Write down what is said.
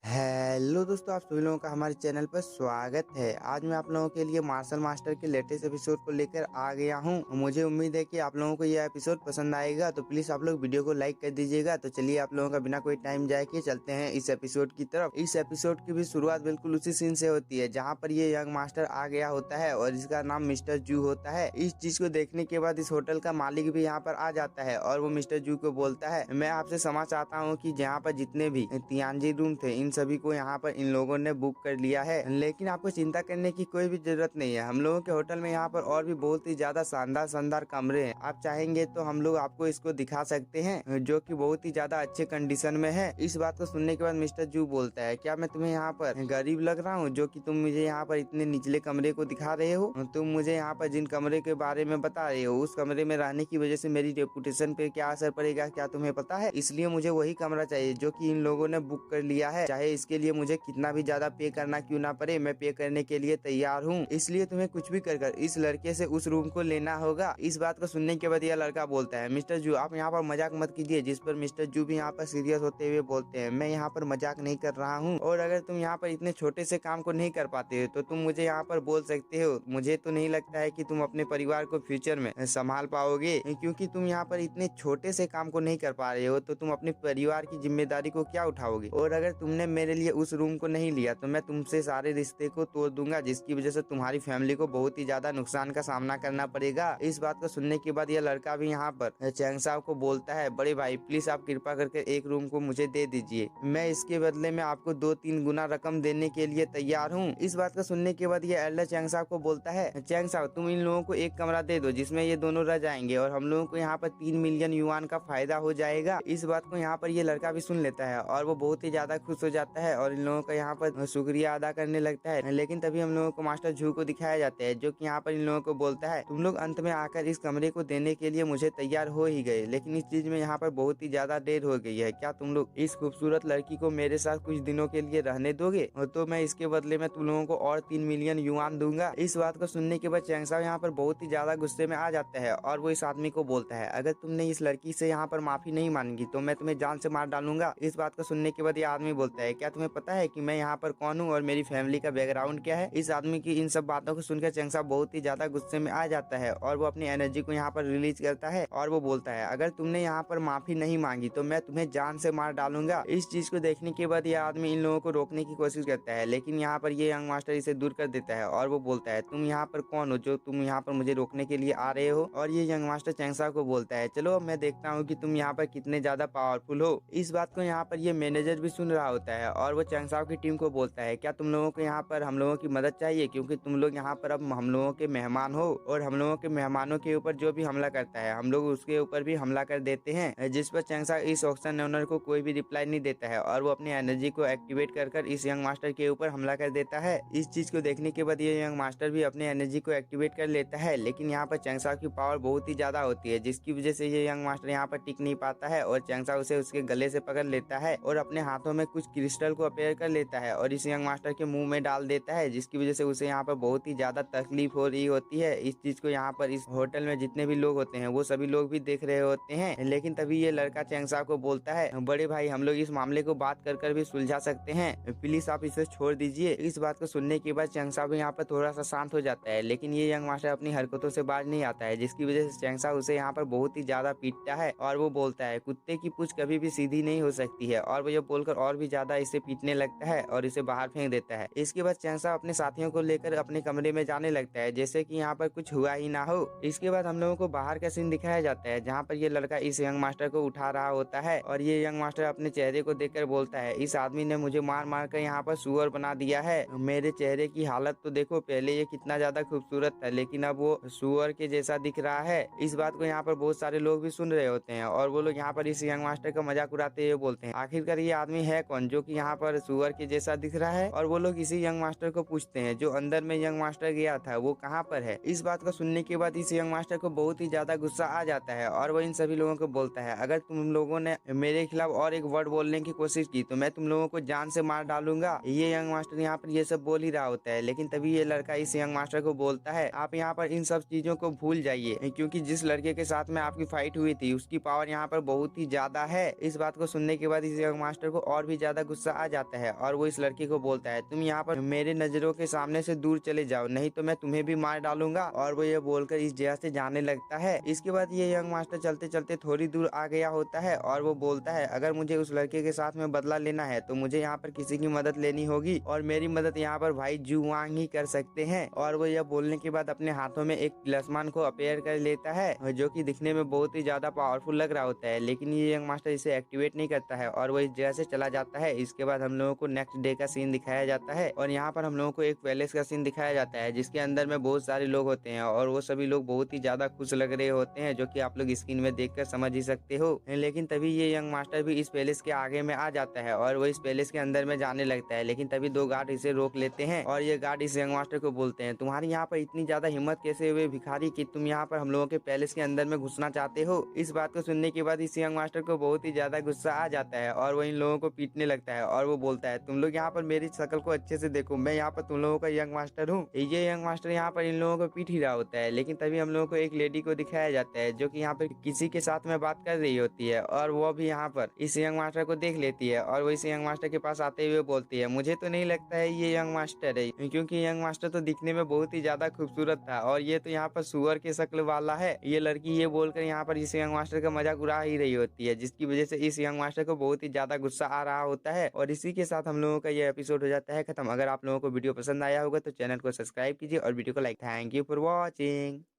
Hello दोस्तों, आप सभी लोगों का हमारे चैनल पर स्वागत है। आज मैं आप लोगों के लिए मार्शल मास्टर के लेटेस्ट एपिसोड को लेकर आ गया हूं। मुझे उम्मीद है कि आप लोगों को यह एपिसोड पसंद आएगा, तो प्लीज आप लोग वीडियो को लाइक कर दीजिएगा। तो चलिए आप लोगों का बिना कोई टाइम जाए के चलते हैं इस एपिसोड की तरफ। इस एपिसोड की भी शुरुआत बिल्कुल उसी सीन से होती है जहाँ पर ये यंग मास्टर आ गया होता है और इसका नाम मिस्टर जू होता है। इस चीज को देखने के बाद इस होटल का मालिक भी यहाँ पर आ जाता है और वो मिस्टर जू को बोलता है, मैं आपसे क्षमा चाहता हूँ कि जहाँ पर जितने भी तियांजी रूम थे इन सभी को यहाँ पर इन लोगों ने बुक कर लिया है, लेकिन आपको चिंता करने की कोई भी जरूरत नहीं है। हम लोगों के होटल में यहाँ पर और भी बहुत ही ज्यादा शानदार शानदार कमरे हैं। आप चाहेंगे तो हम लोग आपको इसको दिखा सकते हैं, जो कि बहुत ही ज्यादा अच्छे कंडीशन में है। इस बात को सुनने के बाद मिस्टर जू बोलता है, क्या मैं तुम्हें यहाँ पर गरीब लग रहा हूँ जो कि तुम मुझे यहाँ पर इतने निचले कमरे को दिखा रहे हो? तुम मुझे यहाँ पर जिन कमरे के बारे में बता रहे हो उस कमरे में रहने की वजह से मेरी रेपुटेशन पे क्या असर पड़ेगा, क्या तुम्हें पता है? इसलिए मुझे वही कमरा चाहिए जो कि इन लोगों ने बुक कर लिया है, चाहे इसके लिए मुझे कितना भी ज्यादा पे करना क्यों ना पड़े, मैं पे करने के लिए तैयार हूँ। इसलिए तुम्हें कुछ भी कर इस लड़के से उस रूम को लेना होगा। इस बात को सुनने के बाद यह लड़का बोलता है, मिस्टर जू आप यहाँ पर मजाक मत कीजिए। जिस पर मिस्टर जू भी यहाँ पर सीरियस होते हुए बोलते हैं, मैं यहाँ पर मजाक नहीं कर रहा हूँ, और अगर तुम यहाँ पर इतने छोटे से काम को नहीं कर पाते हो तो तुम मुझे यहाँ पर बोल सकते हो। मुझे तो नहीं लगता है कि तुम अपने परिवार को फ्यूचर में संभाल पाओगे, क्योंकि तुम यहाँ पर इतने छोटे से काम को नहीं कर पा रहे हो तो तुम अपने परिवार की जिम्मेदारी को क्या उठाओगे? और अगर तुमने मेरे लिए उस रूम को नहीं लिया तो मैं तुमसे सारे रिश्ते को तोड़ दूंगा, जिसकी वजह से तुम्हारी फैमिली को बहुत ही ज्यादा नुकसान का सामना करना पड़ेगा। इस बात को सुनने के बाद यह लड़का भी यहाँ पर चैंग साहब को बोलता है, बड़े भाई प्लीज आप कृपा करके एक रूम को मुझे दे दीजिए, मैं इसके बदले में आपको 2-3 गुना रकम देने के लिए तैयार हूँ। इस बात को सुनने के बाद यह एल्डर चैंग साहब को बोलता है, चैंग साहब तुम इन लोगों को एक कमरा दे दो जिसमें ये दोनों रह जाएंगे और हम लोगों को यहाँ पर 3 मिलियन युआन का फायदा हो जाएगा। इस बात को यहाँ पर ये लड़का भी सुन लेता है और वो बहुत ही ज्यादा खुश हो जाता है और इन लोगों का यहाँ पर शुक्रिया अदा करने लगता है। लेकिन तभी हम लोगों को मास्टर जू को दिखाया जाता है, जो कि यहाँ पर इन लोगों को बोलता है, तुम लोग अंत में आकर इस कमरे को देने के लिए मुझे तैयार हो ही गए, लेकिन इस चीज में यहाँ पर बहुत ही ज्यादा देर हो गई है। क्या तुम लोग इस खूबसूरत लड़की को मेरे साथ कुछ दिनों के लिए रहने दोगे? तो मैं इसके बदले में तुम लोगों को और 3 मिलियन युआन दूंगा। इस बात को सुनने के बाद चैंग साहब यहाँ पर बहुत ही ज्यादा गुस्से में आ जाता है और वो इस आदमी को बोलता है, अगर तुमने इस लड़की से यहाँ पर माफी नहीं मांगी तो मैं तुम्हें जान से मार डालूंगा। इस बात को सुनने के बाद ये आदमी बोलता है, क्या तुम्हें पता है कि मैं यहाँ पर कौन हूँ और मेरी फैमिली का बैकग्राउंड क्या है? इस आदमी की इन सब बातों को सुनकर चैंग साहब बहुत ही ज्यादा गुस्से में आ जाता है और वो अपनी एनर्जी को यहाँ पर रिलीज करता है और वो बोलता है, अगर तुमने यहाँ पर माफी नहीं मांगी तो मैं तुम्हें जान से मार डालूंगा। इस चीज को देखने के बाद यह आदमी इन लोगों को रोकने की कोशिश करता है, लेकिन यहाँ पर ये यंग मास्टर इसे दूर कर देता है और वो बोलता है, तुम यहाँ पर कौन हो जो तुम यहाँ पर मुझे रोकने के लिए आ रहे हो? और ये यंग मास्टर चैंग साहब को बोलता है, चलो अब मैं देखता हूँ कि तुम यहाँ पर कितने ज्यादा पावरफुल हो। इस बात को यहाँ पर ये मैनेजर भी सुन रहा होता है और वो चैंग साहब की टीम को बोलता है, क्या तुम लोगों को यहाँ पर हम लोगों की मदद चाहिए? क्योंकि तुम लोग यहाँ पर अब हम लोगों के मेहमान हो और हम लोगों के मेहमानों के ऊपर जो भी हमला करता है हम लोग उसके ऊपर भी हमला कर देते हैं। जिस पर चैंग साहब इस ऑक्शन ओनर को कोई भी रिप्लाई नहीं देता है और वो अपनी एनर्जी को एक्टिवेट कर इस यंग मास्टर के ऊपर हमला कर देता है। इस चीज को देखने के बाद ये यंग मास्टर भी अपनी एनर्जी को एक्टिवेट कर लेता है, लेकिन यहाँ पर चैंग साहब की पावर बहुत ही ज्यादा होती है, जिसकी वजह से ये यंग मास्टर यहाँ पर टिक नहीं पाता है और चैंग साहब उसे उसके गले से पकड़ लेता है और अपने हाथों में कुछ क्रिस्टल को अपेयर कर लेता है और इस यंग मास्टर के मुंह में डाल देता है, जिसकी वजह से उसे यहाँ पर बहुत ही ज्यादा तकलीफ हो रही होती है। इस चीज को यहाँ पर इस होटल में जितने भी लोग होते हैं वो सभी लोग भी देख रहे होते हैं, लेकिन तभी ये लड़का चैंग साहब को बोलता है, बड़े भाई हम लोग इस मामले को बात कर भी सुलझा सकते हैं, प्लीज आप इसे छोड़ दीजिए। इस बात को सुनने के बाद चैंग साहब यहाँ पर थोड़ा सा शांत हो जाता है, लेकिन ये यंग मास्टर अपनी हरकतों से बाज नहीं आता है, जिसकी वजह से चैंग साहब उसे यहाँ पर बहुत ही ज्यादा पीटता है और वो बोलता है, कुत्ते की पूंछ कभी भी सीधी नहीं हो सकती है, और वो ये बोलकर और भी ज्यादा इसे पीटने लगता है और इसे बाहर फेंक देता है। इसके बाद चैंग साहब अपने साथियों को लेकर अपने कमरे में जाने लगता है जैसे कि यहाँ पर कुछ हुआ ही ना हो। इसके बाद हम लोगों को बाहर का सीन दिखाया जाता है जहाँ पर ये लड़का इस यंग मास्टर को उठा रहा होता है और ये यंग मास्टर अपने चेहरे को देखकर बोलता है, इस आदमी ने मुझे मार मार कर यहाँ पर सुअर बना दिया है, मेरे चेहरे की हालत तो देखो, पहले ये कितना ज्यादा खूबसूरत था लेकिन अब वो सुअर के जैसा दिख रहा है। इस बात को यहाँ पर बहुत सारे लोग भी सुन रहे होते हैं और वो लोग यहाँ पर इस यंग मास्टर का मजाक उड़ाते हुए बोलते हैं, आखिरकार ये आदमी है कौन जो कि यहाँ पर सुअर के जैसा दिख रहा है? और वो लोग इसी यंग मास्टर को पूछते हैं, जो अंदर में यंग मास्टर गया था वो कहाँ पर है? इस बात को सुनने के बाद इस यंग मास्टर को बहुत ही ज्यादा गुस्सा आ जाता है और वो इन सभी लोगों को बोलता है, अगर तुम लोगों ने मेरे खिलाफ और एक वर्ड बोलने की कोशिश की तो मैं तुम लोगों को जान से मार डालूंगा। ये यंग मास्टर यहाँ पर ये सब बोल ही रहा होता है, लेकिन तभी ये लड़का इस यंग मास्टर को बोलता है, आप यहाँ पर इन सब चीजों को भूल जाइए, क्योंकि जिस लड़के के साथ में आपकी फाइट हुई थी उसकी पावर यहाँ पर बहुत ही ज्यादा है। इस बात को सुनने के बाद इस यंग मास्टर को और भी ज्यादा गुस्सा आ जाता आता है और वो इस लड़की को बोलता है तुम यहाँ पर मेरे नजरों के सामने से दूर चले जाओ, नहीं तो मैं तुम्हें भी मार डालूंगा। और वो ये बोलकर इस जगह से जाने लगता है। इसके बाद ये यंग मास्टर चलते चलते थोड़ी दूर आ गया होता है और वो बोलता है अगर मुझे उस लड़के के साथ में बदला लेना है तो मुझे यहाँ पर किसी की मदद लेनी होगी और मेरी मदद यहाँ पर भाई जुआंग ही कर सकते हैं। और वो यह बोलने के बाद अपने हाथों में एक तिलिस्मान को अपेयर कर लेता है जो कि दिखने में बहुत ही ज्यादा पावरफुल लग रहा होता है, लेकिन ये यंग मास्टर इसे एक्टिवेट नहीं करता है और वो इस जगह से चला जाता है। इसके बाद हम लोगों को नेक्स्ट डे का सीन दिखाया जाता है और यहाँ पर हम लोगों को एक पैलेस का सीन दिखाया जाता है जिसके अंदर में बहुत सारे लोग होते हैं और वो सभी लोग बहुत ही ज्यादा खुश लग रहे होते हैं, जो कि आप लोग स्क्रीन में देखकर समझ ही सकते हो। लेकिन तभी ये यंग मास्टर भी इस पैलेस के आगे में आ जाता है और वो इस पैलेस के अंदर में जाने लगता है, लेकिन तभी दो गार्ड इसे रोक लेते हैं और ये गार्ड इस यंग मास्टर को बोलते हैं तुम्हारी यहाँ पर इतनी ज्यादा हिम्मत कैसे हुए भिखारी कि तुम यहाँ पर हम लोगों के पैलेस के अंदर में घुसना चाहते हो। इस बात को सुनने के बाद इस यंग मास्टर को बहुत ही ज्यादा गुस्सा आ जाता है और वो इन लोगों को पीटने लगता है और वो बोलता है तुम लोग यहाँ पर मेरी शक्ल को अच्छे से देखो, मैं यहाँ पर तुम लोगों का यंग मास्टर हूँ। ये यंग मास्टर यहाँ पर इन लोगों को पीट ही रहा होता है, लेकिन तभी हम लोगों को एक लेडी को दिखाया जाता है जो कि यहाँ पर किसी के साथ में बात कर रही होती है और वो भी यहाँ पर इस यंग मास्टर को देख लेती है और वो इस यंग मास्टर के पास आते हुए बोलती है मुझे तो नहीं लगता है ये यंग मास्टर है, क्योंकि यंग मास्टर तो दिखने में बहुत ही ज्यादा खूबसूरत था और ये तो यहाँ पर सुअर के शक्ल वाला है। ये लड़की ये बोलकर यहाँ पर इस यंग मास्टर का मजाक उड़ा ही रही होती है, जिसकी वजह से इस यंग मास्टर को बहुत ही ज्यादा गुस्सा आ रहा होता है। और इसी के साथ हम लोगों का ये एपिसोड हो जाता है खत्म। अगर आप लोगों को वीडियो पसंद आया होगा तो चैनल को सब्सक्राइब कीजिए और वीडियो को like. Thank you for watching.